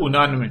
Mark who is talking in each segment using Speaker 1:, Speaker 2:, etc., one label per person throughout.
Speaker 1: 99,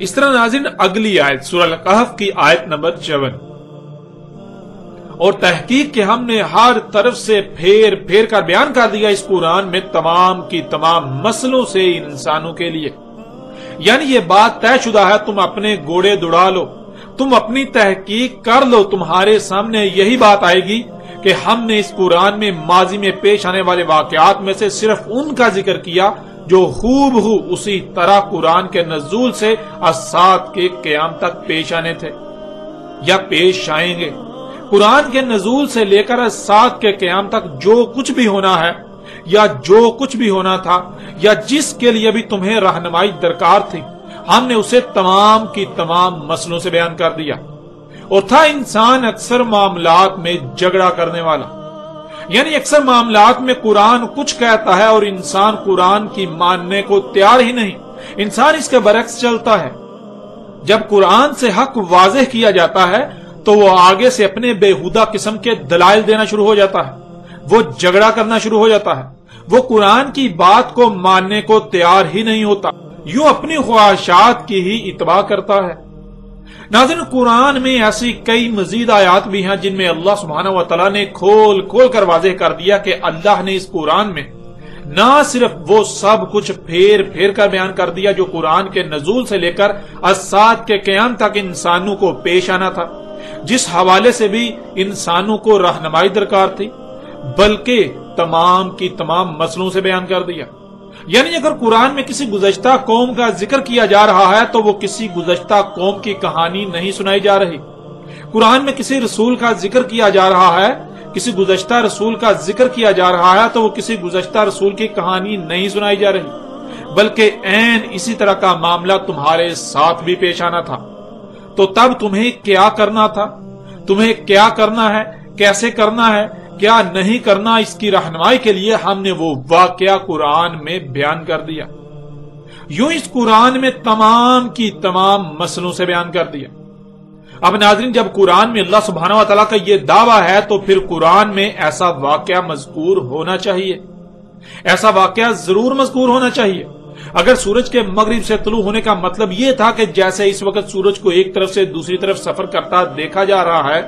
Speaker 1: اس طرح ناظرین اگلی آیت سورہ الکہف کی آیت نمبر 54، اور تحقیق کہ ہم نے ہر طرف سے پھیر پھیر کر بیان کر دیا اس قرآن میں تمام کی تمام مسئلوں سے انسانوں کے لیے، یعنی یہ بات طے شدہ ہے، تم اپنے گھوڑے دوڑا لو، تم اپنی تحقیق کر لو، تمہارے سامنے یہی بات آئے گی کہ ہم نے اس قرآن میں ماضی میں پیش آنے والے واقعات میں سے صرف ان کا ذکر کیا جو خوب ہو اسی طرح قرآن کے نزول سے الساعۃ کے قیام تک پیش آنے تھے یا پیش آئیں گے۔ قرآن کے نزول سے لے کر الساعۃ کے قیام تک جو کچھ بھی ہونا ہے یا جو کچھ بھی ہونا تھا یا جس کے لیے بھی تمہیں رہنمائی درکار تھی، ہم نے اسے تمام کی تمام مسئلوں سے بیان کر دیا۔ اور تھا انسان اکثر معاملات میں جھگڑا کرنے والا، یعنی اکثر معاملات میں قرآن کچھ کہتا ہے اور انسان قرآن کی ماننے کو تیار ہی نہیں، انسان اس کے برعکس چلتا ہے۔ جب قرآن سے حق واضح کیا جاتا ہے تو وہ آگے سے اپنے بےہودہ قسم کے دلائل دینا شروع ہو جاتا ہے، وہ جھگڑا کرنا شروع ہو جاتا ہے، وہ قرآن کی بات کو ماننے کو تیار ہی نہیں ہوتا، یوں اپنی خواہشات کی ہی اتباع کرتا ہے۔ ناظرین قرآن میں ایسی کئی مزید آیات بھی ہیں جن میں اللہ سبحانہ و تعالیٰ نے کھول کھول کر واضح کر دیا کہ اللہ نے اس قرآن میں نہ صرف وہ سب کچھ پھیر پھیر کر بیان کر دیا جو قرآن کے نزول سے لے کر الساعۃ کے قیام تک انسانوں کو پیش آنا تھا، جس حوالے سے بھی انسانوں کو رہنمائی درکار تھی، بلکہ تمام کی تمام مسئلوں سے بیان کر دیا۔ یعنی اگر قرآن میں کسی گزشتہ قوم کا ذکر کیا جا رہا ہے تو وہ کسی گزشتہ قوم کی کہانی نہیں سنائی جا رہی، قرآن میں کسی رسول کا ذکر کیا جا رہا ہے، کسی گزشتہ رسول کا ذکر کیا جا رہا ہے تو وہ کسی گزشتہ رسول کی کہانی نہیں سنائی جا رہی، بلکہ عین اسی طرح کا معاملہ تمہارے ساتھ بھی پیش آنا تھا۔ تو تب تمہیں کیا کرنا تھا، تمہیں کیا کرنا ہے، کیسے کرنا ہے، کیا نہیں کرنا، اس کی رہنمائی کے لیے ہم نے وہ واقعہ قرآن میں بیان کر دیا۔ یوں اس قرآن میں تمام کی تمام مسئلوں سے بیان کر دیا۔ اب ناظرین جب قرآن میں اللہ سبحانہ و تعالیٰ کا یہ دعویٰ ہے تو پھر قرآن میں ایسا واقعہ مذکور ہونا چاہیے، ایسا واقعہ ضرور مذکور ہونا چاہیے۔ اگر سورج کے مغرب سے طلوع ہونے کا مطلب یہ تھا کہ جیسے اس وقت سورج کو ایک طرف سے دوسری طرف سفر کرتا دیکھا جا رہا ہے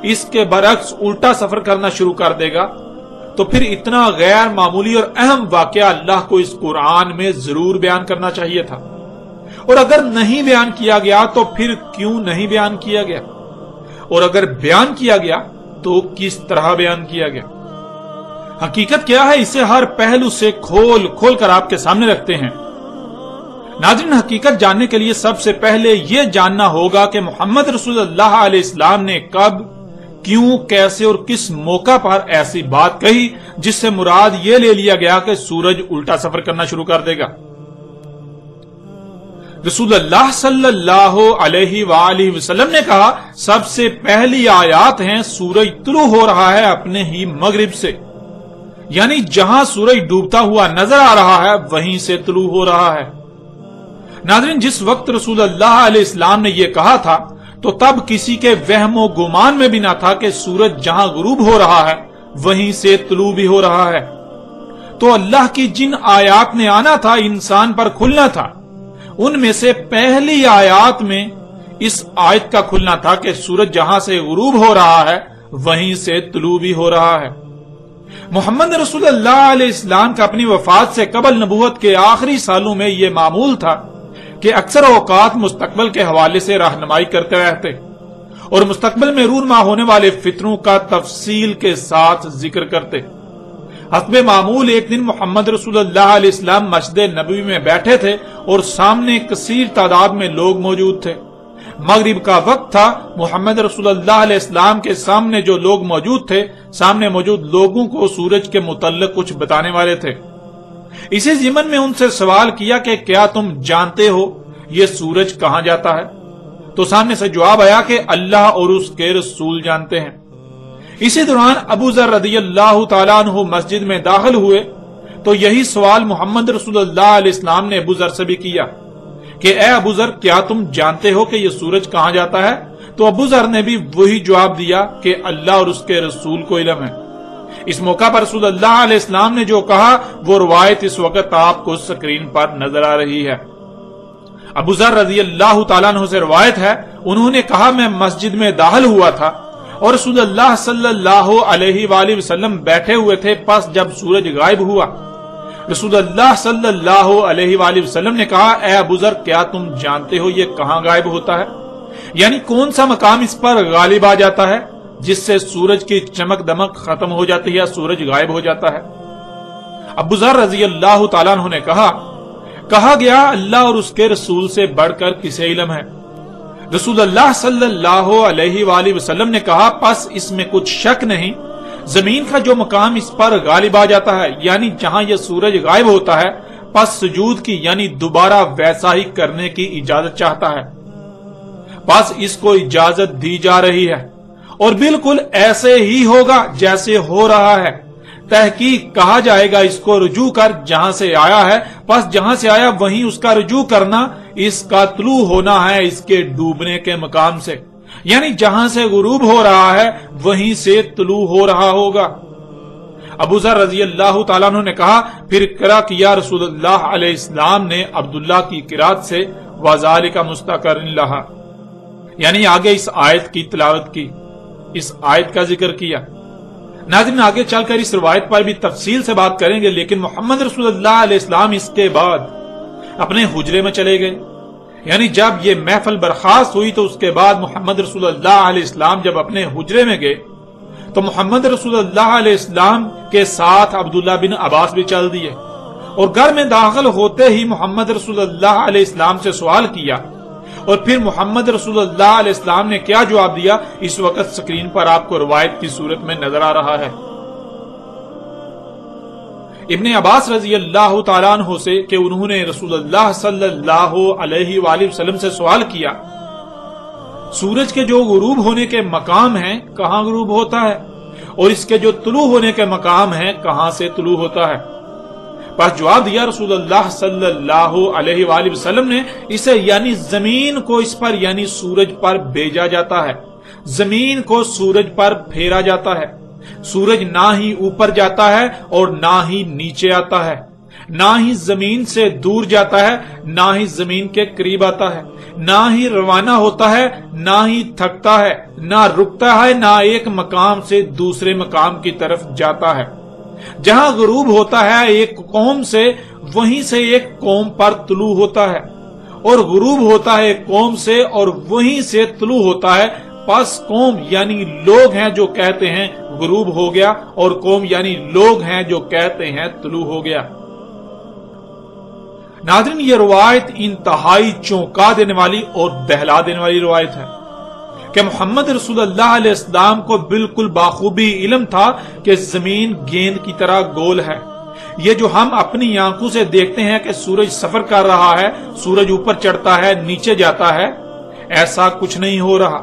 Speaker 1: اس کے برعکس الٹا سفر کرنا شروع کر دے گا، تو پھر اتنا غیر معمولی اور اہم واقعہ اللہ کو اس قرآن میں ضرور بیان کرنا چاہیے تھا۔ اور اگر نہیں بیان کیا گیا تو پھر کیوں نہیں بیان کیا گیا، اور اگر بیان کیا گیا تو کس طرح بیان کیا گیا؟ حقیقت کیا ہے اسے ہر پہلو سے کھول کھول کر آپ کے سامنے رکھتے ہیں۔ ناظرین حقیقت جاننے کے لیے سب سے پہلے یہ جاننا ہوگا کہ محمد رسول اللہ علیہ السلام نے کب، کیوں، کیسے اور کس موقع پر ایسی بات کہی جس سے مراد یہ لے لیا گیا کہ سورج الٹا سفر کرنا شروع کر دے گا۔ رسول اللہ صلی اللہ علیہ وآلہ وسلم نے کہا سب سے پہلی آیات ہیں سورج طلوع ہو رہا ہے اپنے ہی مغرب سے، یعنی جہاں سورج ڈوبتا ہوا نظر آ رہا ہے وہیں سے طلوع ہو رہا ہے۔ ناظرین جس وقت رسول اللہ علیہ السلام نے یہ کہا تھا تو تب کسی کے وہم و گمان میں بھی نہ تھا کہ سورج جہاں غروب ہو رہا ہے وہیں سے طلوع بھی ہو رہا ہے۔ تو اللہ کی جن آیات نے آنا تھا انسان پر کھلنا تھا، ان میں سے پہلی آیات میں اس آیت کا کھلنا تھا کہ سورج جہاں سے غروب ہو رہا ہے وہیں سے طلوع بھی ہو رہا ہے۔ محمد رسول اللہ علیہ السلام کا اپنی وفات سے قبل نبوت کے آخری سالوں میں یہ معمول تھا کہ اکثر اوقات مستقبل کے حوالے سے رہنمائی کرتے رہتے اور مستقبل میں رونما ہونے والے فتنوں کا تفصیل کے ساتھ ذکر کرتے۔ حسب معمول ایک دن محمد رسول اللہ علیہ السلام مسجد نبوی میں بیٹھے تھے اور سامنے کثیر تعداد میں لوگ موجود تھے۔ مغرب کا وقت تھا، محمد رسول اللہ علیہ السلام کے سامنے جو لوگ موجود تھے، سامنے موجود لوگوں کو سورج کے متعلق کچھ بتانے والے تھے۔ اسی ضمن میں ان سے سوال کیا کہ کیا تم جانتے ہو یہ سورج کہاں جاتا ہے؟ تو سامنے سے جواب آیا کہ اللہ اور اس کے رسول جانتے ہیں۔ اسی دوران ابو ذر رضی اللہ تعالیٰ عنہ مسجد میں داخل ہوئے تو یہی سوال محمد رسول اللہ علیہ السلام نے ابو ذر سے بھی کیا کہ اے ابو ذر کیا تم جانتے ہو کہ یہ سورج کہاں جاتا ہے؟ تو ابو ذر نے بھی وہی جواب دیا کہ اللہ اور اس کے رسول کو علم ہے۔ اس موقع پر رسول اللہ علیہ السلام نے جو کہا وہ روایت اس وقت آپ کو سکرین پر نظر آ رہی ہے۔ ابو ذر رضی اللہ تعالیٰ عنہ سے روایت ہے، انہوں نے کہا میں مسجد میں داخل ہوا تھا اور رسول اللہ صلی اللہ علیہ وآلہ وسلم بیٹھے ہوئے تھے، پس جب سورج غائب ہوا رسول اللہ صلی اللہ علیہ وآلہ وسلم نے کہا اے ابو ذر کیا تم جانتے ہو یہ کہاں غائب ہوتا ہے؟ یعنی کون سا مقام اس پر غالب آ جاتا ہے جس سے سورج کی چمک دمک ختم ہو جاتی ہے، سورج غائب ہو جاتا ہے؟ ابو ذر رضی اللہ تعالیٰ عنہ نے کہا گیا اللہ اور اس کے رسول سے بڑھ کر کسے علم ہے؟ رسول اللہ صلی اللہ علیہ وآلہ وسلم نے کہا پس اس میں کچھ شک نہیں، زمین کا جو مقام اس پر غالب آ جاتا ہے یعنی جہاں یہ سورج غائب ہوتا ہے، پس سجود کی یعنی دوبارہ ویسا ہی کرنے کی اجازت چاہتا ہے، پس اس کو اجازت دی جا رہی ہے اور بالکل ایسے ہی ہوگا جیسے ہو رہا ہے۔ تحقیق کہا جائے گا اس کو رجوع کر جہاں سے آیا ہے، پس جہاں سے آیا وہیں اس کا رجوع کرنا، اس کا طلوع ہونا ہے اس کے ڈوبنے کے مقام سے، یعنی جہاں سے غروب ہو رہا ہے وہیں سے طلوع ہو رہا ہوگا۔ ابو ذر رضی اللہ تعالیٰ عنہ نے کہا پھر قرأ کیا رسول اللہ علیہ السلام نے عبداللہ کی قرأت سے وَذَلِكَ مُسْتَقَرٌ لَهَا، یعنی آگے اس آیت کی تلاوت کی، اس آیت کا ذکر کیا۔ ناظرین آگے چل کر اس روایت پر بھی تفصیل سے بات کریں گے، لیکن محمد رسول اللہ علیہ السلام اس کے بعد اپنے حجرے میں چلے گئے، یعنی جب یہ محفل برخاست ہوئی تو اس کے بعد محمد رسول اللہ علیہ السلام جب اپنے حجرے میں گئے تو محمد رسول اللہ علیہ السلام کے ساتھ عبداللہ بن عباس بھی چل دیے، اور گھر میں داخل ہوتے ہی محمد رسول اللہ علیہ السلام سے سوال کیا، اور پھر محمد رسول اللہ علیہ السلام نے کیا جواب دیا اس وقت سکرین پر آپ کو روایت کی صورت میں نظر آ رہا ہے۔ ابن عباس رضی اللہ تعالیٰ عنہ سے کہ انہوں نے رسول اللہ صلی اللہ علیہ وآلہ وسلم سے سوال کیا سورج کے جو غروب ہونے کے مقام ہیں کہاں غروب ہوتا ہے اور اس کے جو طلوع ہونے کے مقام ہیں کہاں سے طلوع ہوتا ہے؟ پس جواب دیا رسول اللہ صلی اللہ علیہ وآلہ وسلم نے اسے یعنی زمین کو اس پر یعنی سورج پر بھیجا جاتا ہے، زمین کو سورج پر پھیرا جاتا ہے، سورج نہ ہی اوپر جاتا ہے اور نہ ہی نیچے آتا ہے، نہ ہی زمین سے دور جاتا ہے نہ ہی زمین کے قریب آتا ہے، نہ ہی روانہ ہوتا ہے نہ ہی تھکتا ہے، نہ رکتا ہے، نہ ایک مقام سے دوسرے مقام کی طرف جاتا ہے۔ جہاں غروب ہوتا ہے ایک قوم سے وہیں سے ایک قوم پر طلوع ہوتا ہے، اور غروب ہوتا ہے ایک قوم سے اور وہیں سے طلوع ہوتا ہے، پس قوم یعنی لوگ ہیں جو کہتے ہیں غروب ہو گیا اور قوم یعنی لوگ ہیں جو کہتے ہیں طلوع ہو گیا۔ ناظرین یہ روایت انتہائی چونکا دینے والی اور بہلا دینے والی روایت ہے کہ محمد رسول اللہ علیہ السلام کو بالکل باخوبی علم تھا کہ زمین گیند کی طرح گول ہے۔ یہ جو ہم اپنی آنکھوں سے دیکھتے ہیں کہ سورج سفر کر رہا ہے، سورج اوپر چڑھتا ہے نیچے جاتا ہے، ایسا کچھ نہیں ہو رہا،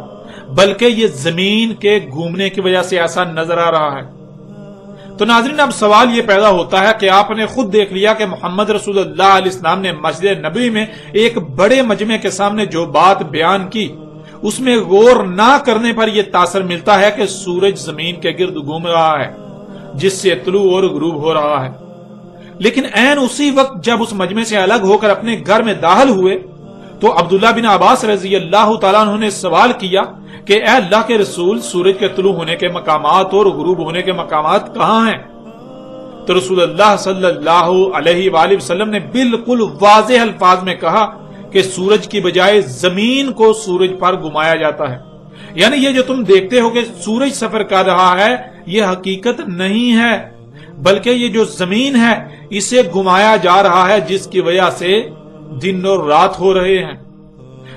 Speaker 1: بلکہ یہ زمین کے گھومنے کی وجہ سے ایسا نظر آ رہا ہے۔ تو ناظرین اب سوال یہ پیدا ہوتا ہے کہ آپ نے خود دیکھ لیا کہ محمد رسول اللہ علیہ السلام نے مسجد نبوی میں ایک بڑے مجمع کے سامنے جو بات بیان کی اس میں غور نہ کرنے پر یہ تاثر ملتا ہے کہ سورج زمین کے گرد گھوم رہا ہے جس سے طلوع اور غروب ہو رہا ہے، لیکن عین اسی وقت جب اس مجمع سے الگ ہو کر اپنے گھر میں داخل ہوئے تو عبداللہ بن عباس رضی اللہ تعالیٰ عنہ نے سوال کیا کہ اے اللہ کے رسول سورج کے طلوع ہونے کے مقامات اور غروب ہونے کے مقامات کہاں ہیں؟ تو رسول اللہ صلی اللہ علیہ وآلہ وسلم نے بالکل واضح الفاظ میں کہا کہ سورج کی بجائے زمین کو سورج پر گھمایا جاتا ہے، یعنی یہ جو تم دیکھتے ہو کہ سورج سفر کر رہا ہے یہ حقیقت نہیں ہے، بلکہ یہ جو زمین ہے اسے گھمایا جا رہا ہے جس کی وجہ سے دن اور رات ہو رہے ہیں۔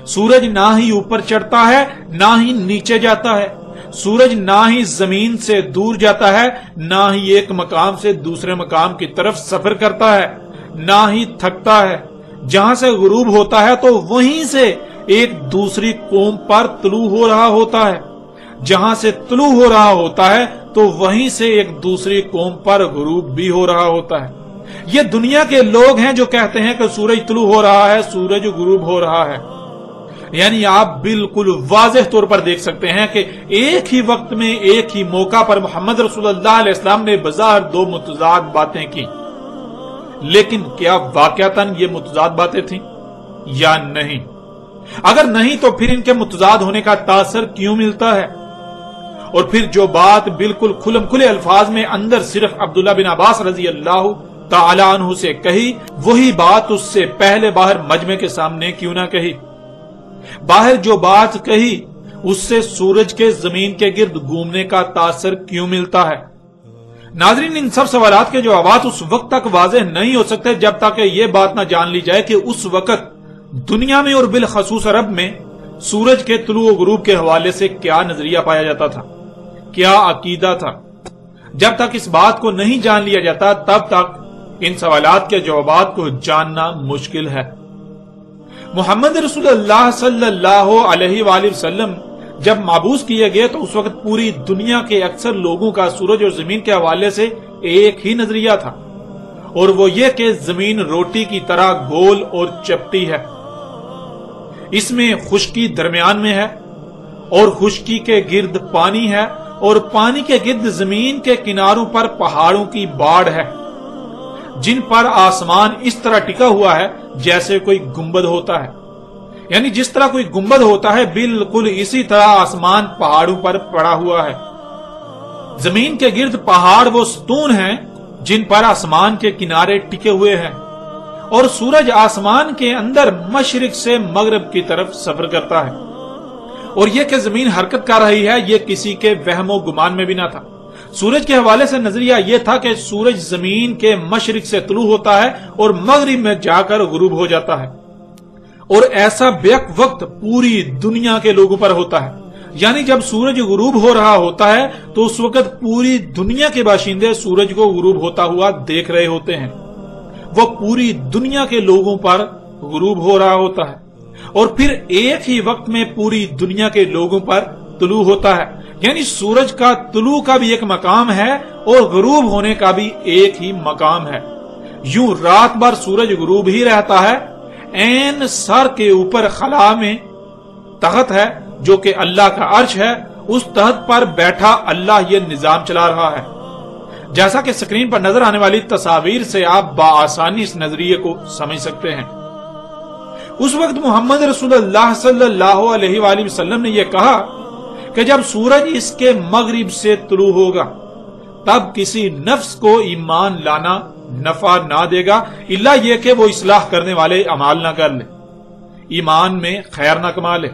Speaker 1: سورج نہ ہی اوپر چڑھتا ہے نہ ہی نیچے جاتا ہے، سورج نہ ہی زمین سے دور جاتا ہے نہ ہی ایک مقام سے دوسرے مقام کی طرف سفر کرتا ہے، نہ ہی تھکتا ہے۔ جہاں سے غروب ہوتا ہے تو وہیں سے ایک دوسری قوم پر طلوع ہو رہا ہوتا ہے، جہاں سے طلوع ہو رہا ہوتا ہے تو وہیں سے ایک دوسری قوم پر غروب بھی ہو رہا ہوتا ہے۔ یہ دنیا کے لوگ ہیں جو کہتے ہیں کہ سورج طلوع ہو رہا ہے سورج غروب ہو رہا ہے، یعنی آپ بالکل واضح طور پر دیکھ سکتے ہیں کہ ایک ہی وقت میں ایک ہی موقع پر محمد رسول اللہ علیہ السلام نے بظاہر دو متضاد باتیں کی، لیکن کیا واقعتاً یہ متضاد باتیں تھیں؟ یا نہیں؟ اگر نہیں تو پھر ان کے متضاد ہونے کا تاثر کیوں ملتا ہے؟ اور پھر جو بات بالکل کھلم کھلے الفاظ میں اندر صرف عبداللہ بن عباس رضی اللہ تعالی عنہ سے کہی، وہی بات اس سے پہلے باہر مجمع کے سامنے کیوں نہ کہی؟ باہر جو بات کہی اس سے سورج کے زمین کے گرد گھومنے کا تاثر کیوں ملتا ہے؟ ناظرین، ان سب سوالات کے جوابات اس وقت تک واضح نہیں ہو سکتے جب تک یہ بات نہ جان لی جائے کہ اس وقت دنیا میں اور بالخصوص عرب میں سورج کے طلوع و غروب کے حوالے سے کیا نظریہ پایا جاتا تھا، کیا عقیدہ تھا۔ جب تک اس بات کو نہیں جان لیا جاتا تب تک ان سوالات کے جوابات کو جاننا مشکل ہے۔ محمد رسول اللہ صلی اللہ علیہ وآلہ وسلم جب مبعوث کیے گئے تو اس وقت پوری دنیا کے اکثر لوگوں کا سورج اور زمین کے حوالے سے ایک ہی نظریہ تھا، اور وہ یہ کہ زمین روٹی کی طرح گول اور چپٹی ہے، اس میں خشکی درمیان میں ہے، اور خشکی کے گرد پانی ہے، اور پانی کے گرد زمین کے کناروں پر پہاڑوں کی باڑ ہے، جن پر آسمان اس طرح ٹکا ہوا ہے جیسے کوئی گنبد ہوتا ہے۔ یعنی جس طرح کوئی گنبد ہوتا ہے بالکل اسی طرح آسمان پہاڑوں پر پڑا ہوا ہے۔ زمین کے گرد پہاڑ وہ ستون ہیں جن پر آسمان کے کنارے ٹکے ہوئے ہیں، اور سورج آسمان کے اندر مشرق سے مغرب کی طرف سفر کرتا ہے۔ اور یہ کہ زمین حرکت کر رہی ہے یہ کسی کے وہم و گمان میں بھی نہ تھا۔ سورج کے حوالے سے نظریہ یہ تھا کہ سورج زمین کے مشرق سے طلوع ہوتا ہے اور مغرب میں جا کر غروب ہو جاتا ہے، اور ایسا بیک وقت پوری دنیا کے لوگوں پر ہوتا ہے۔ یعنی جب سورج غروب ہو رہا ہوتا ہے تو اس وقت پوری دنیا کے باشندے سورج کو غروب ہوتا ہوا دیکھ رہے ہوتے ہیں، وہ پوری دنیا کے لوگوں پر غروب ہو رہا ہوتا ہے، اور پھر ایک ہی وقت میں پوری دنیا کے لوگوں پر طلوع ہوتا ہے۔ یعنی سورج کا طلوع کا بھی ایک مقام ہے اور غروب ہونے کا بھی ایک ہی مقام ہے۔ یوں رات بھر سورج غروب ہی رہتا ہے، عین سر کے اوپر خلا میں تخت ہے جو کہ اللہ کا عرش ہے، اس تخت پر بیٹھا اللہ یہ نظام چلا رہا ہے۔ جیسا کہ سکرین پر نظر آنے والی تصاویر سے آپ بآسانی اس نظریے کو سمجھ سکتے ہیں۔ اس وقت محمد رسول اللہ صلی اللہ علیہ وآلہ وسلم نے یہ کہا کہ جب سورج اس کے مغرب سے طلوع ہوگا تب کسی نفس کو ایمان لانا نفع نہ دے گا الا یہ کہ وہ اصلاح کرنے والے اعمال نہ کر لے، ایمان میں خیر نہ کما لے۔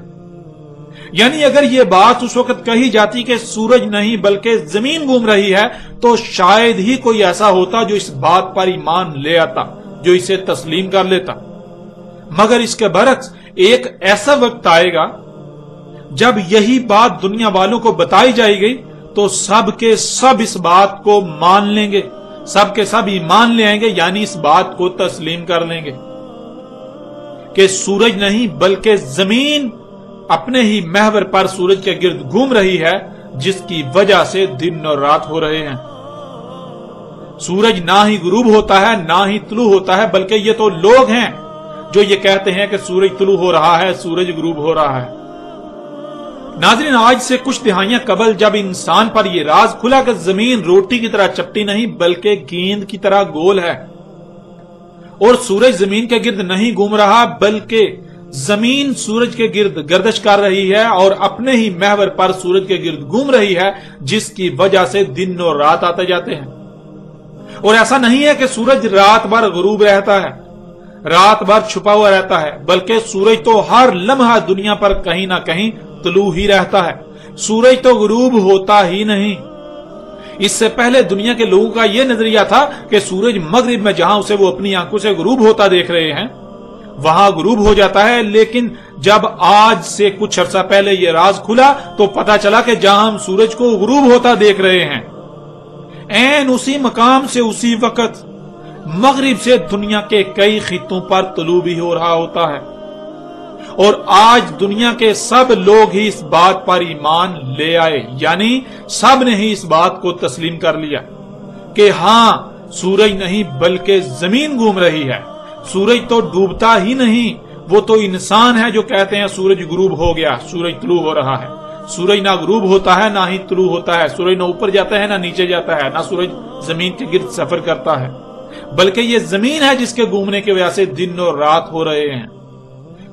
Speaker 1: یعنی اگر یہ بات اس وقت کہی جاتی کہ سورج نہیں بلکہ زمین گھوم رہی ہے تو شاید ہی کوئی ایسا ہوتا جو اس بات پر ایمان لے آتا، جو اسے تسلیم کر لیتا۔ مگر اس کے برعکس ایک ایسا وقت آئے گا جب یہی بات دنیا والوں کو بتائی جائے گی تو سب کے سب اس بات کو مان لیں گے، سب کے سب ایمان لے آئیں گے، یعنی اس بات کو تسلیم کر لیں گے کہ سورج نہیں بلکہ زمین اپنے ہی محور پر سورج کے گرد گھوم رہی ہے، جس کی وجہ سے دن اور رات ہو رہے ہیں۔ سورج نہ ہی غروب ہوتا ہے نہ ہی طلوع ہوتا ہے، بلکہ یہ تو لوگ ہیں جو یہ کہتے ہیں کہ سورج طلوع ہو رہا ہے، سورج غروب ہو رہا ہے۔ ناظرین، آج سے کچھ دہائیاں قبل جب انسان پر یہ راز کھلا کہ زمین روٹی کی طرح چپٹی نہیں بلکہ گیند کی طرح گول ہے، اور سورج زمین کے گرد نہیں گھوم رہا بلکہ زمین سورج کے گرد گردش کر رہی ہے اور اپنے ہی محور پر سورج کے گرد گھوم رہی ہے، جس کی وجہ سے دن اور رات آتے جاتے ہیں۔ اور ایسا نہیں ہے کہ سورج رات بھر غروب رہتا ہے، رات بھر چھپا ہوا رہتا ہے، بلکہ سورج تو ہر لمحہ دنیا پر کہیں نہ کہیں طلوع ہی رہتا ہے، سورج تو غروب ہوتا ہی نہیں۔ اس سے پہلے دنیا کے لوگوں کا یہ نظریہ تھا کہ سورج مغرب میں جہاں اسے وہ اپنی آنکھوں سے غروب ہوتا دیکھ رہے ہیں وہاں غروب ہو جاتا ہے، لیکن جب آج سے کچھ عرصہ پہلے یہ راز کھلا تو پتا چلا کہ جہاں ہم سورج کو غروب ہوتا دیکھ رہے ہیں عین اسی مقام سے اسی وقت مغرب سے دنیا کے کئی خطوں پر طلوع بھی ہو رہا ہوتا ہے۔ اور آج دنیا کے سب لوگ ہی اس بات پر ایمان لے آئے، یعنی سب نے ہی اس بات کو تسلیم کر لیا کہ ہاں سورج نہیں بلکہ زمین گھوم رہی ہے، سورج تو ڈوبتا ہی نہیں، وہ تو انسان ہے جو کہتے ہیں سورج غروب ہو گیا، سورج طلوع ہو رہا ہے۔ سورج نہ غروب ہوتا ہے نہ ہی طلوع ہوتا ہے، سورج نہ اوپر جاتا ہے نہ نیچے جاتا ہے، نہ سورج زمین کے گرد سفر کرتا ہے، بلکہ یہ زمین ہے جس کے گھومنے کی وجہ سے دن اور رات ہو رہے ہیں۔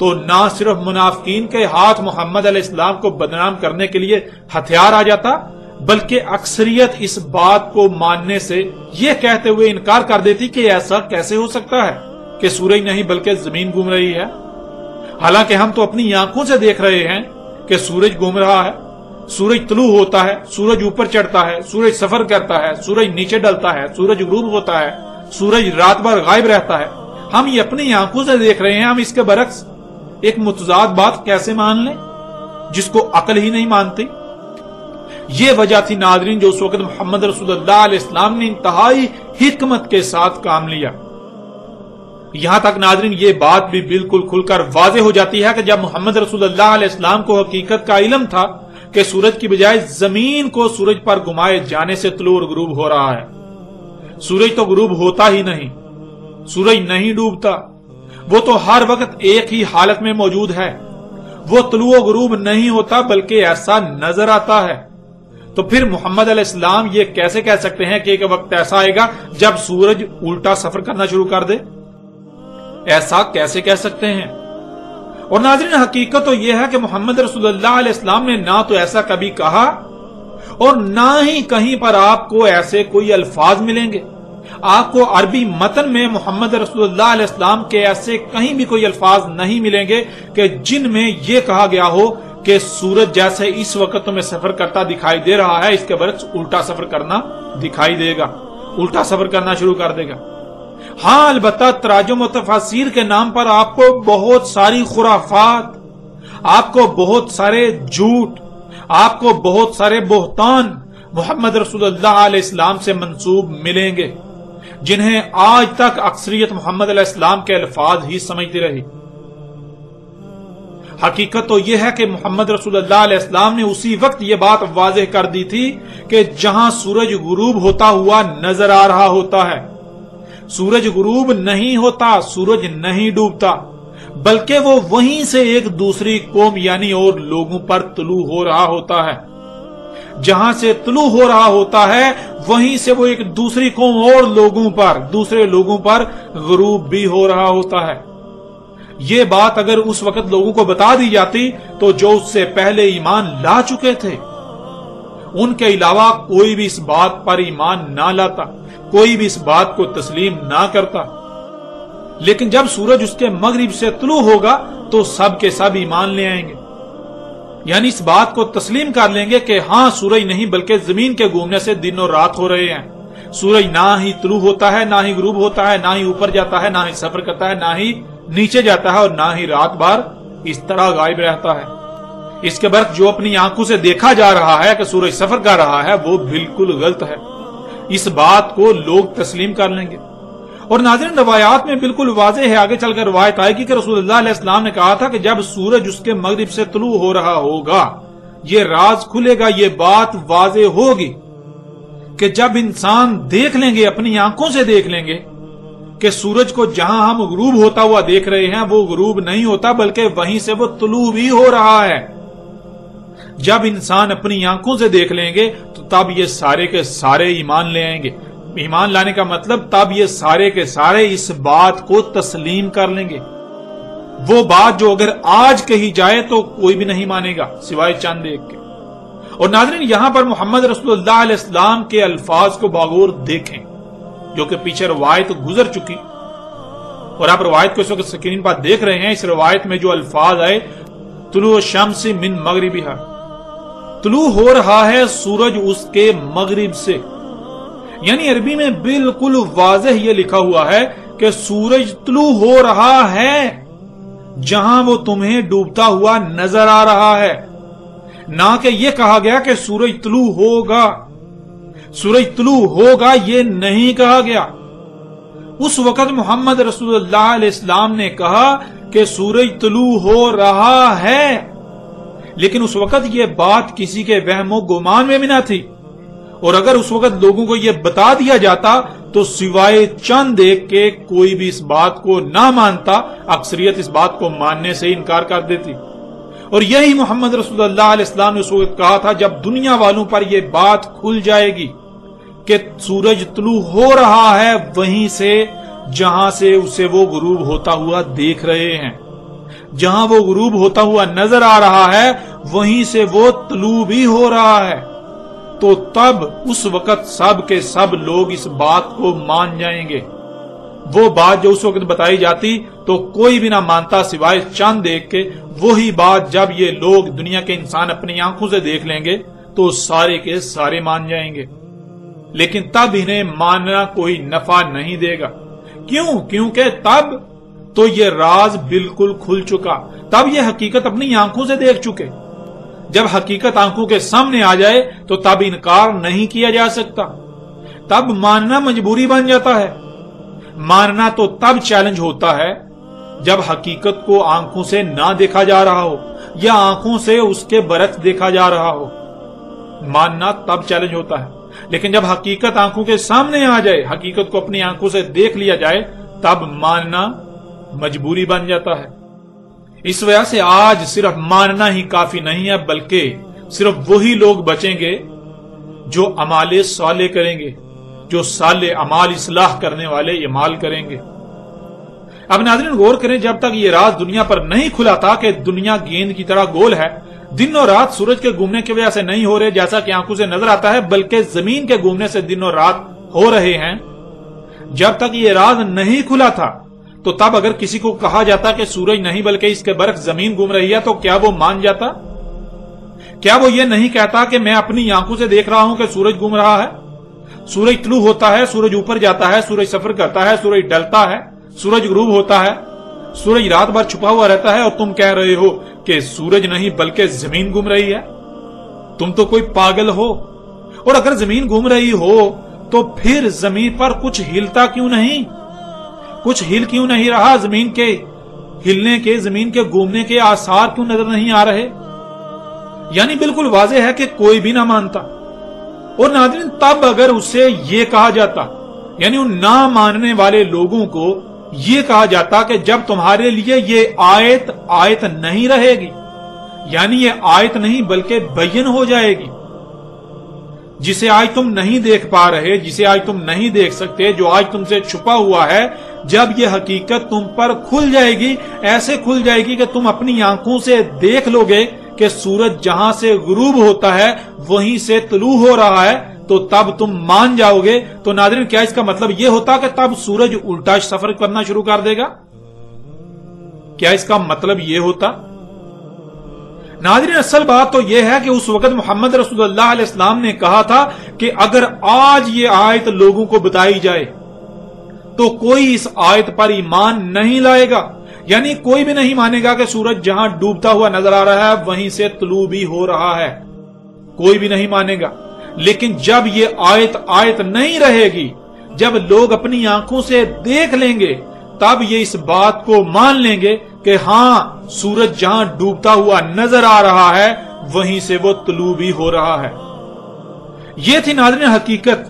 Speaker 1: تو نہ صرف منافقین کے ہاتھ محمد علیہ السلام کو بدنام کرنے کے لیے ہتھیار آ جاتا، بلکہ اکثریت اس بات کو ماننے سے یہ کہتے ہوئے انکار کر دیتی کہ ایسا کیسے ہو سکتا ہے کہ سورج نہیں بلکہ زمین گھوم رہی ہے، حالانکہ ہم تو اپنی آنکھوں سے دیکھ رہے ہیں کہ سورج گھوم رہا ہے، سورج طلوع ہوتا ہے، سورج اوپر چڑھتا ہے، سورج سفر کرتا ہے، سورج نیچے ڈلتا ہے، سورج غروب ہوتا ہے، سورج رات بھر غائب رہتا ہے، ہم یہ اپنی آنکھوں سے دیکھ رہے ہیں، ہم اس کے برعکس ایک متضاد بات کیسے مان لیں جس کو عقل ہی نہیں مانتی؟ یہ وجہ تھی ناظرین جو اس وقت محمد رسول اللہ علیہ السلام نے انتہائی حکمت کے ساتھ کام لیا۔ یہاں تک ناظرین یہ بات بھی بالکل کھل کر واضح ہو جاتی ہے کہ جب محمد رسول اللہ علیہ السلام کو حقیقت کا علم تھا کہ سورج کی بجائے زمین کو سورج پر گھمائے جانے سے طلوع اور غروب ہو رہا ہے، سورج تو غروب ہوتا ہی نہیں، سورج نہیں ڈوبتا، وہ تو ہر وقت ایک ہی حالت میں موجود ہے، وہ طلوع و غروب نہیں ہوتا بلکہ ایسا نظر آتا ہے، تو پھر محمد علیہ السلام یہ کیسے کہہ سکتے ہیں کہ ایک وقت ایسا آئے گا جب سورج الٹا سفر کرنا شروع کر دے؟ ایسا کیسے کہہ سکتے ہیں؟ اور ناظرین حقیقت تو یہ ہے کہ محمد رسول اللہ علیہ السلام نے نہ تو ایسا کبھی کہا اور نہ ہی کہیں پر آپ کو ایسے کوئی الفاظ ملیں گے۔ آپ کو عربی متن میں محمد رسول اللہ علیہ السلام کے ایسے کہیں بھی کوئی الفاظ نہیں ملیں گے کہ جن میں یہ کہا گیا ہو کہ سورج جیسے اس وقت تمہیں سفر کرتا دکھائی دے رہا ہے، اس کے برعکس الٹا سفر کرنا دکھائی دے گا، الٹا سفر کرنا شروع کر دے گا۔ ہاں البتہ تراجم و تفاسیر کے نام پر آپ کو بہت ساری خرافات، آپ کو بہت سارے جھوٹ، آپ کو بہت سارے بہتان محمد رسول اللہ علیہ السلام سے منسوب ملیں گے، جنہیں آج تک اکثریت محمد علیہ السلام کے الفاظ ہی سمجھتی رہی۔ حقیقت تو یہ ہے کہ محمد رسول اللہ علیہ السلام نے اسی وقت یہ بات واضح کر دی تھی کہ جہاں سورج غروب ہوتا ہوا نظر آ رہا ہوتا ہے، سورج غروب نہیں ہوتا، سورج نہیں ڈوبتا، بلکہ وہ وہیں سے ایک دوسری قوم یعنی اور لوگوں پر طلوع ہو رہا ہوتا ہے، جہاں سے طلوع ہو رہا ہوتا ہے وہیں سے وہ ایک دوسری قوم اور لوگوں پر، دوسرے لوگوں پر غروب بھی ہو رہا ہوتا ہے۔ یہ بات اگر اس وقت لوگوں کو بتا دی جاتی تو جو اس سے پہلے ایمان لا چکے تھے ان کے علاوہ کوئی بھی اس بات پر ایمان نہ لاتا، کوئی بھی اس بات کو تسلیم نہ کرتا، لیکن جب سورج اس کے مغرب سے طلوع ہوگا تو سب کے سب ایمان لے آئیں گے، یعنی اس بات کو تسلیم کر لیں گے کہ ہاں سورج نہیں بلکہ زمین کے گھومنے سے دن اور رات ہو رہے ہیں، سورج نہ ہی طلوع ہوتا ہے، نہ ہی غروب ہوتا ہے، نہ ہی اوپر جاتا ہے، نہ ہی سفر کرتا ہے، نہ ہی نیچے جاتا ہے، اور نہ ہی رات بھر اس طرح غائب رہتا ہے۔ اس کے برعکس جو اپنی آنکھوں سے دیکھا جا رہا ہے کہ سورج سفر کر رہا ہے وہ بالکل غلط ہے، اس بات کو لوگ تسلیم کر لیں گے۔ اور ناظرین روایات میں بالکل واضح ہے، آگے چل کر روایت آئے گی کہ رسول اللہ علیہ السلام نے کہا تھا کہ جب سورج اس کے مغرب سے طلوع ہو رہا ہوگا یہ راز کھلے گا، یہ بات واضح ہوگی کہ جب انسان دیکھ لیں گے، اپنی آنکھوں سے دیکھ لیں گے کہ سورج کو جہاں ہم غروب ہوتا ہوا دیکھ رہے ہیں وہ غروب نہیں ہوتا بلکہ وہیں سے وہ طلوع بھی ہو رہا ہے۔ جب انسان اپنی آنکھوں سے دیکھ لیں گے تو تب یہ سارے کے سارے ایمان لے آئیں گے۔ ایمان لانے کا مطلب تب یہ سارے کے سارے اس بات کو تسلیم کر لیں گے، وہ بات جو اگر آج کہی جائے تو کوئی بھی نہیں مانے گا سوائے چند ایک کے۔ اور ناظرین یہاں پر محمد رسول اللہ علیہ السلام کے الفاظ کو باغور دیکھیں جو کہ پیچھے روایت گزر چکی، اور آپ روایت کو اس وقت سکرین پر دیکھ رہے ہیں۔ اس روایت میں جو الفاظ آئے طلوع الشمس من مغربها، طلوع ہو رہا ہے سورج اس کے مغرب سے، یعنی عربی میں بالکل واضح یہ لکھا ہوا ہے کہ سورج طلوع ہو رہا ہے جہاں وہ تمہیں ڈوبتا ہوا نظر آ رہا ہے، نہ کہ یہ کہا گیا کہ سورج طلوع ہوگا، سورج طلوع ہوگا یہ نہیں کہا گیا۔ اس وقت محمد رسول اللہ علیہ السلام نے کہا کہ سورج طلوع ہو رہا ہے، لیکن اس وقت یہ بات کسی کے وہم و گمان میں بھی نہ تھی، اور اگر اس وقت لوگوں کو یہ بتا دیا جاتا تو سوائے چند ایک کے کوئی بھی اس بات کو نہ مانتا، اکثریت اس بات کو ماننے سے انکار کر دیتی۔ اور یہی محمد رسول اللہ علیہ السلام نے اس وقت کہا تھا جب دنیا والوں پر یہ بات کھل جائے گی کہ سورج طلوع ہو رہا ہے وہیں سے جہاں سے اسے وہ غروب ہوتا ہوا دیکھ رہے ہیں، جہاں وہ غروب ہوتا ہوا نظر آ رہا ہے وہیں سے وہ طلوع بھی ہو رہا ہے، تو تب اس وقت سب کے سب لوگ اس بات کو مان جائیں گے۔ وہ بات جو اس وقت بتائی جاتی تو کوئی بھی نہ مانتا سوائے چاند دیکھ کے، وہی بات جب یہ لوگ دنیا کے انسان اپنی آنکھوں سے دیکھ لیں گے تو سارے کے سارے مان جائیں گے، لیکن تب انہیں ماننا کوئی نفع نہیں دے گا۔ کیوں؟ کیونکہ تب تو یہ راز بالکل کھل چکا، تب یہ حقیقت اپنی آنکھوں سے دیکھ چکے۔ جب حقیقت آنکھوں کے سامنے آ جائے تو تب انکار نہیں کیا جا سکتا، تب ماننا مجبوری بن جاتا ہے۔ ماننا تو تب چیلنج ہوتا ہے جب حقیقت کو آنکھوں سے نہ دیکھا جا رہا ہو یا آنکھوں سے اس کے برعکس دیکھا جا رہا ہو، ماننا تب چیلنج ہوتا ہے۔ لیکن جب حقیقت آنکھوں کے سامنے آ جائے، حقیقت کو اپنی آنکھوں سے دیکھ لیا جائے، تب ماننا مجبوری بن جاتا ہے۔ اس وجہ سے آج صرف ماننا ہی کافی نہیں ہے، بلکہ صرف وہی لوگ بچیں گے جو اعمال صالح کریں گے، جو صالح اعمال اصلاح کرنے والے اعمال کریں گے۔ اب ناظرین غور کریں، جب تک یہ راز دنیا پر نہیں کھلا تھا کہ دنیا گیند کی طرح گول ہے، دن اور رات سورج کے گھومنے کی وجہ سے نہیں ہو رہے جیسا کہ آنکھوں سے نظر آتا ہے، بلکہ زمین کے گھومنے سے دن اور رات ہو رہے ہیں، جب تک یہ راز نہیں کھلا تھا تو تب اگر کسی کو کہا جاتا کہ سورج نہیں بلکہ اس کے برعکس زمین گھوم رہی ہے تو کیا وہ مان جاتا؟ کیا وہ یہ نہیں کہتا کہ میں اپنی آنکھوں سے دیکھ رہا ہوں کہ سورج گھوم رہا ہے؟ سورج طلوع ہوتا ہے، سورج اوپر جاتا ہے، سورج سفر کرتا ہے، سورج ڈلتا ہے، سورج غروب ہوتا ہے، سورج رات بھر چھپا ہوا رہتا ہے، اور تم کہہ رہے ہو کہ سورج نہیں بلکہ زمین گھوم رہی ہے؟ تم تو کوئی پاگل ہو۔ اور اگر زمین گھوم رہی ہو تو پھر زمین پر کچھ ہلتا کیوں نہیں؟ کچھ ہل کیوں نہیں رہا؟ زمین کے ہلنے کے، زمین کے گھومنے کے آثار کیوں نظر نہیں آ رہے؟ یعنی بالکل واضح ہے کہ کوئی بھی نہ مانتا۔ اور ناظرین تب اگر اسے یہ کہا جاتا، یعنی ان نہ ماننے والے لوگوں کو یہ کہا جاتا کہ جب تمہارے لیے یہ آیت نہیں رہے گی، یعنی یہ آیت نہیں بلکہ بین ہو جائے گی، جسے آج تم نہیں دیکھ پا رہے، جسے آج تم نہیں دیکھ سکتے، جو آج تم سے چھپا ہوا ہے، جب یہ حقیقت تم پر کھل جائے گی، ایسے کھل جائے گی کہ تم اپنی آنکھوں سے دیکھ لو گے کہ سورج جہاں سے غروب ہوتا ہے وہیں سے طلوع ہو رہا ہے، تو تب تم مان جاؤ گے۔ تو ناظرین کیا اس کا مطلب یہ ہوتا کہ تب سورج الٹا سفر کرنا شروع کر دے گا؟ کیا اس کا مطلب یہ ہوتا؟ ناظرین اصل بات تو یہ ہے کہ اس وقت محمد رسول اللہ علیہ السلام نے کہا تھا کہ اگر آج یہ آیت لوگوں کو بتائی جائے تو کوئی اس آیت پر ایمان نہیں لائے گا، یعنی کوئی بھی نہیں مانے گا کہ سورج جہاں ڈوبتا ہوا نظر آ رہا ہے وہیں سے طلوع بھی ہو رہا ہے، کوئی بھی نہیں مانے گا۔ لیکن جب یہ آیت نہیں رہے گی، جب لوگ اپنی آنکھوں سے دیکھ لیں گے، تب یہ اس بات کو مان لیں گے کہ ہاں سورج جہاں ڈوبتا ہوا نظر آ رہا ہے وہیں سے وہ طلوع بھی ہو رہا ہے۔ یہ تھی ناظرین حقیقت،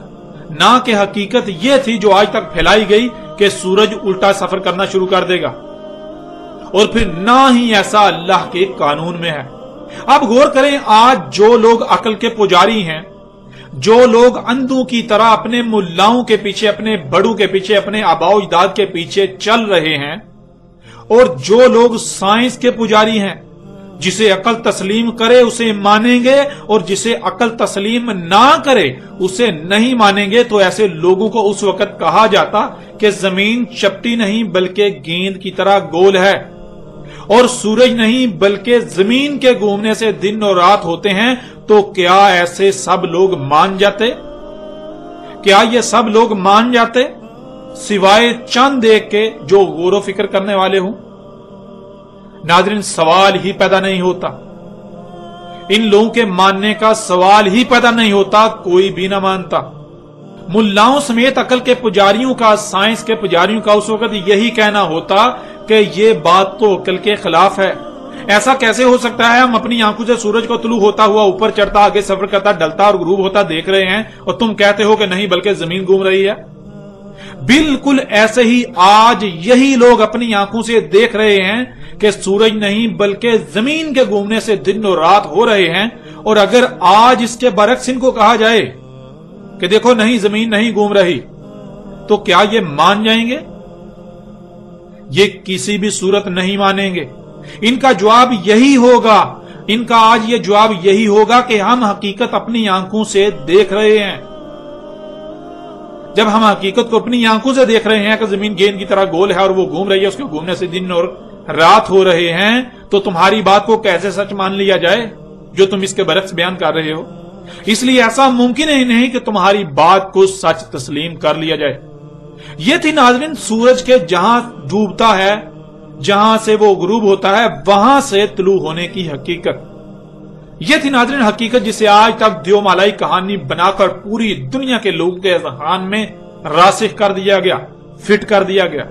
Speaker 1: نہ کہ حقیقت یہ تھی جو آج تک پھیلائی گئی کہ سورج الٹا سفر کرنا شروع کر دے گا، اور پھر نہ ہی ایسا اللہ کے قانون میں ہے۔ اب غور کریں، آج جو لوگ عقل کے پجاری ہیں، جو لوگ اندھوں کی طرح اپنے ملاؤں کے پیچھے، اپنے بڑوں کے پیچھے، اپنے آباء و اجداد کے پیچھے چل رہے ہیں، اور جو لوگ سائنس کے پجاری ہیں، جسے عقل تسلیم کرے اسے مانیں گے، اور جسے عقل تسلیم نہ کرے اسے نہیں مانیں گے، تو ایسے لوگوں کو اس وقت کہا جاتا کہ زمین چپٹی نہیں بلکہ گیند کی طرح گول ہے، اور سورج نہیں بلکہ زمین کے گھومنے سے دن اور رات ہوتے ہیں۔ تو کیا ایسے سب لوگ مان جاتے؟ کیا یہ سب لوگ مان جاتے سوائے چند دیکھ کے جو غور و فکر کرنے والے ہوں؟ ناظرین سوال ہی پیدا نہیں ہوتا، ان لوگوں کے ماننے کا سوال ہی پیدا نہیں ہوتا، کوئی بھی نہ مانتا۔ ملاؤں سمیت عقل کے پجاریوں کا، سائنس کے پجاریوں کا اس وقت یہی کہنا ہوتا کہ یہ بات تو عقل کے خلاف ہے۔ ایسا کیسے ہو سکتا ہے؟ ہم اپنی آنکھوں سے سورج کو طلوع ہوتا ہوا، اوپر چڑھتا، آگے سفر کرتا، ڈلتا اور غروب ہوتا دیکھ رہے ہیں، اور تم کہتے ہو کہ نہیں بلکہ زمین گھوم رہی ہے۔ بالکل ایسے ہی آج یہی لوگ اپنی آنکھوں سے دیکھ رہے ہیں کہ سورج نہیں بلکہ زمین کے گھومنے سے دن اور رات ہو رہے ہیں، اور اگر آج اس کے برعکس ان کو کہا جائے کہ دیکھو نہیں زمین نہیں گھوم رہی، تو کیا یہ مان جائیں گے؟ یہ کسی بھی صورت نہیں مانیں گے۔ ان کا جواب یہی ہوگا، ان کا آج یہ جواب یہی ہوگا کہ ہم حقیقت اپنی آنکھوں سے دیکھ رہے ہیں۔ جب ہم حقیقت کو اپنی آنکھوں سے دیکھ رہے ہیں کہ زمین گیند کی طرح گول ہے اور وہ گھوم رہی ہے، اس کے گھومنے سے دن اور رات ہو رہے ہیں، تو تمہاری بات کو کیسے سچ مان لیا جائے جو تم اس کے برعکس بیان کر رہے ہو؟ اس لیے ایسا ممکن ہی نہیں کہ تمہاری بات کو سچ تسلیم کر لیا جائے۔ یہ تھی ناظرین سورج کے جہاں ڈوبتا ہے، جہاں سے وہ غروب ہوتا ہے، وہاں سے طلوع ہونے کی حقیقت۔ یہ تھی ناظرین حقیقت جسے آج تک دیو مالائی کہانی بنا کر پوری دنیا کے لوگوں کے ذہن میں راسخ کر دیا گیا، فٹ کر دیا گیا،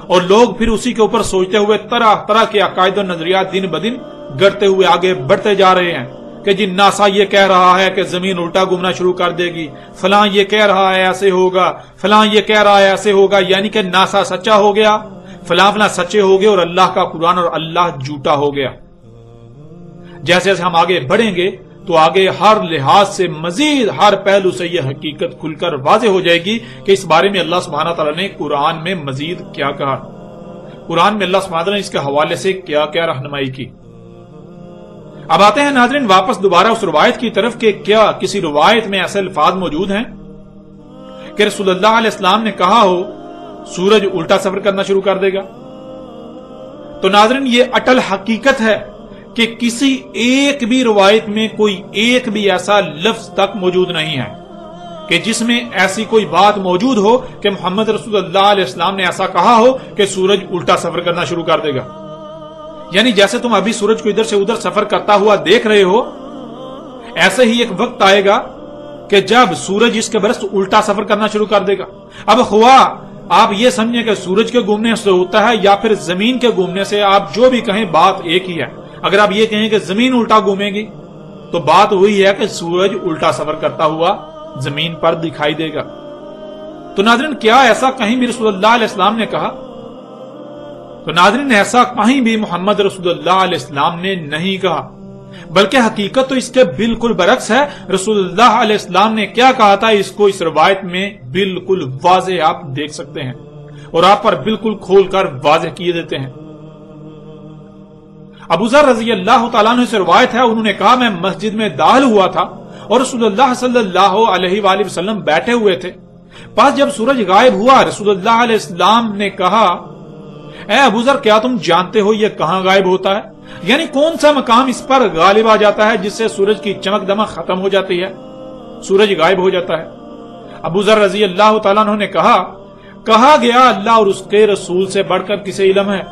Speaker 1: اور لوگ پھر اسی کے اوپر سوچتے ہوئے طرح طرح کے عقائد و نظریات دن بدن گڑتے ہوئے آگے بڑھتے جا رہے ہیں کہ جی ناسا یہ کہہ رہا ہے کہ زمین الٹا گھومنا شروع کر دے گی، فلاں یہ کہہ رہا ہے ایسے ہوگا، فلاں یہ کہہ رہا ہے ایسے ہوگا، یعنی کہ ناسا سچا ہو گیا، فلاں فلاں سچے ہو گئے اور اللہ کا قرآن اور اللہ جھوٹا ہو گیا۔ جیسے جیسے ہم آگے بڑھیں گے تو آگے ہر لحاظ سے مزید ہر پہلو سے یہ حقیقت کھل کر واضح ہو جائے گی کہ اس بارے میں اللہ سبحانہ تعالیٰ نے قرآن میں مزید کیا کہا، قرآن میں اللہ سبحانہ تعالیٰ نے اس کے حوالے سے کیا کیا رہنمائی کی۔ اب آتے ہیں ناظرین واپس دوبارہ اس روایت کی طرف کہ کیا کسی روایت میں ایسے الفاظ موجود ہیں کہ رسول اللہ علیہ السلام نے کہا ہو سورج الٹا سفر کرنا شروع کر دے گا؟ تو ناظرین یہ اٹل حقیقت ہے کہ کسی ایک بھی روایت میں کوئی ایک بھی ایسا لفظ تک موجود نہیں ہے کہ جس میں ایسی کوئی بات موجود ہو کہ محمد رسول اللہ علیہ السلام نے ایسا کہا ہو کہ سورج الٹا سفر کرنا شروع کر دے گا۔ یعنی جیسے تم ابھی سورج کو ادھر سے ادھر سفر کرتا ہوا دیکھ رہے ہو، ایسے ہی ایک وقت آئے گا کہ جب سورج اس کے برعکس الٹا سفر کرنا شروع کر دے گا۔ اب خواہ آپ یہ سمجھیں کہ سورج کے گھومنے سے ہوتا ہے یا پھر زمین کے گھومنے سے، آپ جو بھی کہیں بات ایک ہی ہے۔ اگر آپ یہ کہیں کہ زمین الٹا گھومے گی تو بات وہی ہے کہ سورج الٹا سفر کرتا ہوا زمین پر دکھائی دے گا۔ تو ناظرین کیا ایسا کہیں بھی رسول اللہ علیہ السلام نے کہا؟ تو ناظرین ایسا کہیں بھی محمد رسول اللہ علیہ السلام نے نہیں کہا، بلکہ حقیقت تو اس کے بالکل برعکس ہے۔ رسول اللہ علیہ السلام نے کیا کہا تھا اس کو اس روایت میں بالکل واضح آپ دیکھ سکتے ہیں اور آپ پر بالکل کھول کر واضح کیے دیتے ہیں۔ ابو ذر رضی اللہ تعالیٰ عنہ سے روایت ہے، انہوں نے کہا میں مسجد میں داخل ہوا تھا اور رسول اللہ صلی اللہ علیہ وآلہ وسلم بیٹھے ہوئے تھے۔ پس جب سورج غائب ہوا رسول اللہ علیہ السلام نے کہا اے ابو ذر کیا تم جانتے ہو یہ کہاں غائب ہوتا ہے؟ یعنی کون سا مقام اس پر غالب آ جاتا ہے جس سے سورج کی چمک دمک ختم ہو جاتی ہے، سورج غائب ہو جاتا ہے؟ ابو ذر رضی اللہ تعالیٰ عنہ نے کہا گیا اللہ اور اس کے رسول سے بڑھ کر کسے علم ہے؟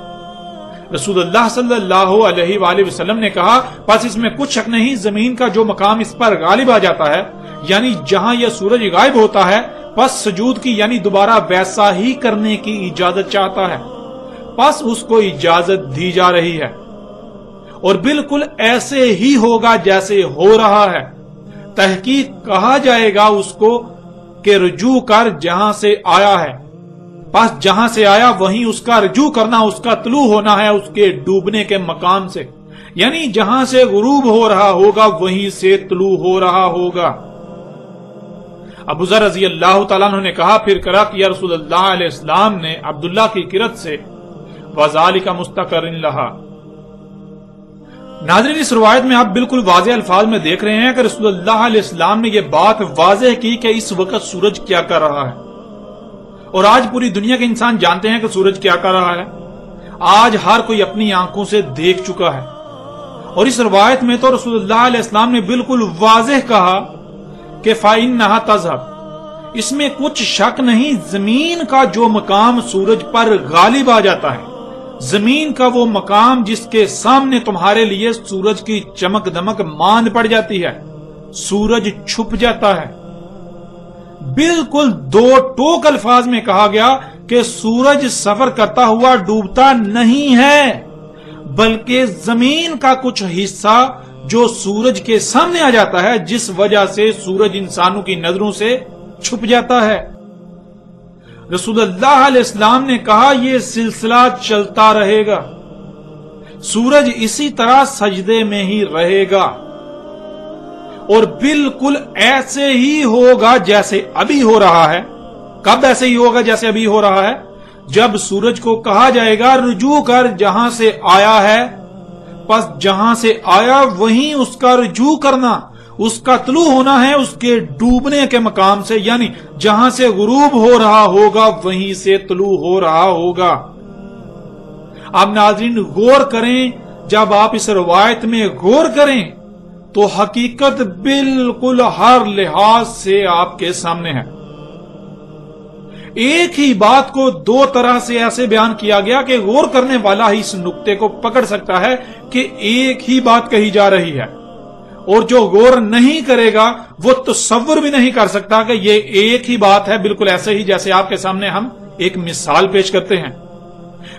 Speaker 1: رسول اللہ صلی اللہ علیہ وآلہ وسلم نے کہا پس اس میں کچھ شک نہیں، زمین کا جو مقام اس پر غالب آ جاتا ہے یعنی جہاں یہ سورج غائب ہوتا ہے، پس سجود کی یعنی دوبارہ ویسا ہی کرنے کی اجازت چاہتا ہے، پس اس کو اجازت دی جا رہی ہے اور بالکل ایسے ہی ہوگا جیسے ہو رہا ہے۔ تحقیق کہا جائے گا اس کو کہ رجوع کر جہاں سے آیا ہے، پس جہاں سے آیا وہیں اس کا رجوع کرنا، اس کا طلوع ہونا ہے اس کے ڈوبنے کے مقام سے، یعنی جہاں سے غروب ہو رہا ہوگا وہیں سے طلوع ہو رہا ہوگا۔ ابو ذر رضی اللہ تعالیٰ عنہ نے کہا پھر کرا کہ یا رسول اللہ علیہ السلام نے عبداللہ کی قرت سے وَذَلِكَ مُسْتَقَرٍ لَهَا۔ ناظرین اس روایت میں آپ بالکل واضح الفاظ میں دیکھ رہے ہیں کہ رسول اللہ علیہ السلام نے یہ بات واضح کی کہ اس وقت سورج کیا کر رہا ہے، اور آج پوری دنیا کے انسان جانتے ہیں کہ سورج کیا کر رہا ہے، آج ہر کوئی اپنی آنکھوں سے دیکھ چکا ہے۔ اور اس روایت میں تو رسول اللہ علیہ السلام نے بالکل واضح کہا کہ فَإِنَّهَا تَذْهَبُ، اس میں کچھ شک نہیں، زمین کا جو مقام سورج پر غالب آ جاتا ہے، زمین کا وہ مقام جس کے سامنے تمہارے لیے سورج کی چمک دمک ماند پڑ جاتی ہے، سورج چھپ جاتا ہے۔ بالکل دو ٹوک الفاظ میں کہا گیا کہ سورج سفر کرتا ہوا ڈوبتا نہیں ہے، بلکہ زمین کا کچھ حصہ جو سورج کے سامنے آ جاتا ہے جس وجہ سے سورج انسانوں کی نظروں سے چھپ جاتا ہے۔ رسول اللہ علیہ السلام نے کہا یہ سلسلہ چلتا رہے گا، سورج اسی طرح سجدے میں ہی رہے گا اور بالکل ایسے ہی ہوگا جیسے ابھی ہو رہا ہے۔ کب ایسے ہی ہوگا جیسے ابھی ہو رہا ہے؟ جب سورج کو کہا جائے گا رجوع کر جہاں سے آیا ہے، پس جہاں سے آیا وہیں اس کا رجوع کرنا، اس کا طلوع ہونا ہے اس کے ڈوبنے کے مقام سے، یعنی جہاں سے غروب ہو رہا ہوگا وہیں سے طلوع ہو رہا ہوگا۔ اب ناظرین غور کریں، جب آپ اس روایت میں غور کریں تو حقیقت بالکل ہر لحاظ سے آپ کے سامنے ہے۔ ایک ہی بات کو دو طرح سے ایسے بیان کیا گیا کہ غور کرنے والا ہی اس نقطے کو پکڑ سکتا ہے کہ ایک ہی بات کہی جا رہی ہے، اور جو غور نہیں کرے گا وہ تصور بھی نہیں کر سکتا کہ یہ ایک ہی بات ہے، بالکل ایسے ہی جیسے آپ کے سامنے ہم ایک مثال پیش کرتے ہیں۔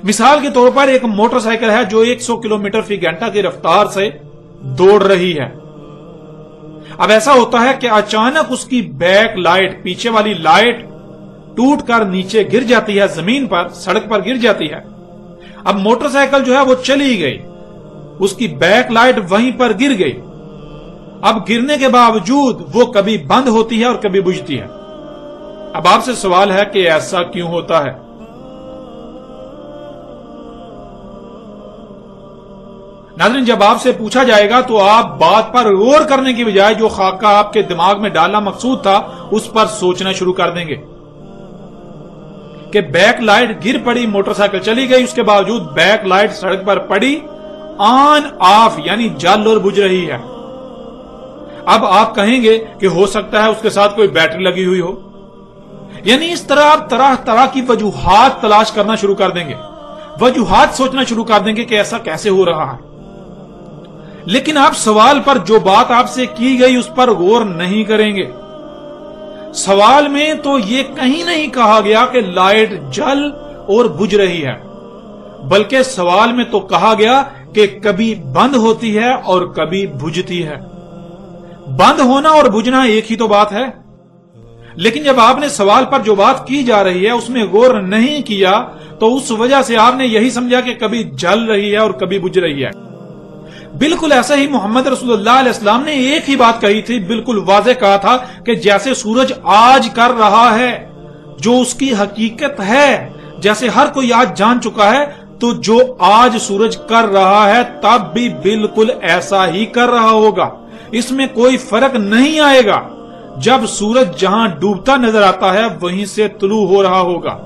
Speaker 1: مثال کے طور پر ایک موٹر سائیکل ہے جو 100 کلومیٹر فی گھنٹہ کی رفتار سے دوڑ رہی ہے۔ اب ایسا ہوتا ہے کہ اچانک اس کی بیک لائٹ، پیچھے والی لائٹ ٹوٹ کر نیچے گر جاتی ہے، زمین پر، سڑک پر گر جاتی ہے۔ اب موٹر سائیکل جو ہے وہ چلی گئی، اس کی بیک لائٹ وہیں پر گر گئی۔ اب گرنے کے باوجود وہ کبھی بند ہوتی ہے اور کبھی بجھتی ہے۔ اب آپ سے سوال ہے کہ ایسا کیوں ہوتا ہے؟ ناظرین جب آپ سے پوچھا جائے گا تو آپ بات پر غور کرنے کی بجائے جو خاکہ آپ کے دماغ میں ڈالنا مقصود تھا اس پر سوچنا شروع کر دیں گے کہ بیک لائٹ گر پڑی، موٹر سائیکل چلی گئی، اس کے باوجود بیک لائٹ سڑک پر پڑی، آن آف یعنی جل اور بجھ رہی ہے۔ اب آپ کہیں گے کہ ہو سکتا ہے اس کے ساتھ کوئی بیٹری لگی ہوئی ہو، یعنی اس طرح آپ طرح طرح کی وجوہات تلاش کرنا شروع کر دیں گے، وجوہات سوچنا شروع کر دیں گے کہ ایسا کیسے ہو رہا ہے۔ لیکن آپ سوال پر جو بات آپ سے کی گئی اس پر غور نہیں کریں گے۔ سوال میں تو یہ کہیں نہیں کہا گیا کہ لائٹ جل اور بجھ رہی ہے، بلکہ سوال میں تو کہا گیا کہ کبھی بند ہوتی ہے اور کبھی بجھتی ہے۔ بند ہونا اور بجھنا ایک ہی تو بات ہے، لیکن جب آپ نے سوال پر جو بات کی جا رہی ہے اس میں غور نہیں کیا تو اس وجہ سے آپ نے یہی سمجھا کہ کبھی جل رہی ہے اور کبھی بجھ رہی ہے۔ بالکل ایسا ہی محمد رسول اللہ علیہ السلام نے ایک ہی بات کہی تھی، بالکل واضح کہا تھا کہ جیسے سورج آج کر رہا ہے جو اس کی حقیقت ہے، جیسے ہر کوئی آج جان چکا ہے، تو جو آج سورج کر رہا ہے تب بھی بالکل ایسا ہی کر رہا ہوگا، اس میں کوئی فرق نہیں آئے گا۔ جب سورج جہاں ڈوبتا نظر آتا ہے وہیں سے طلوع ہو رہا ہوگا۔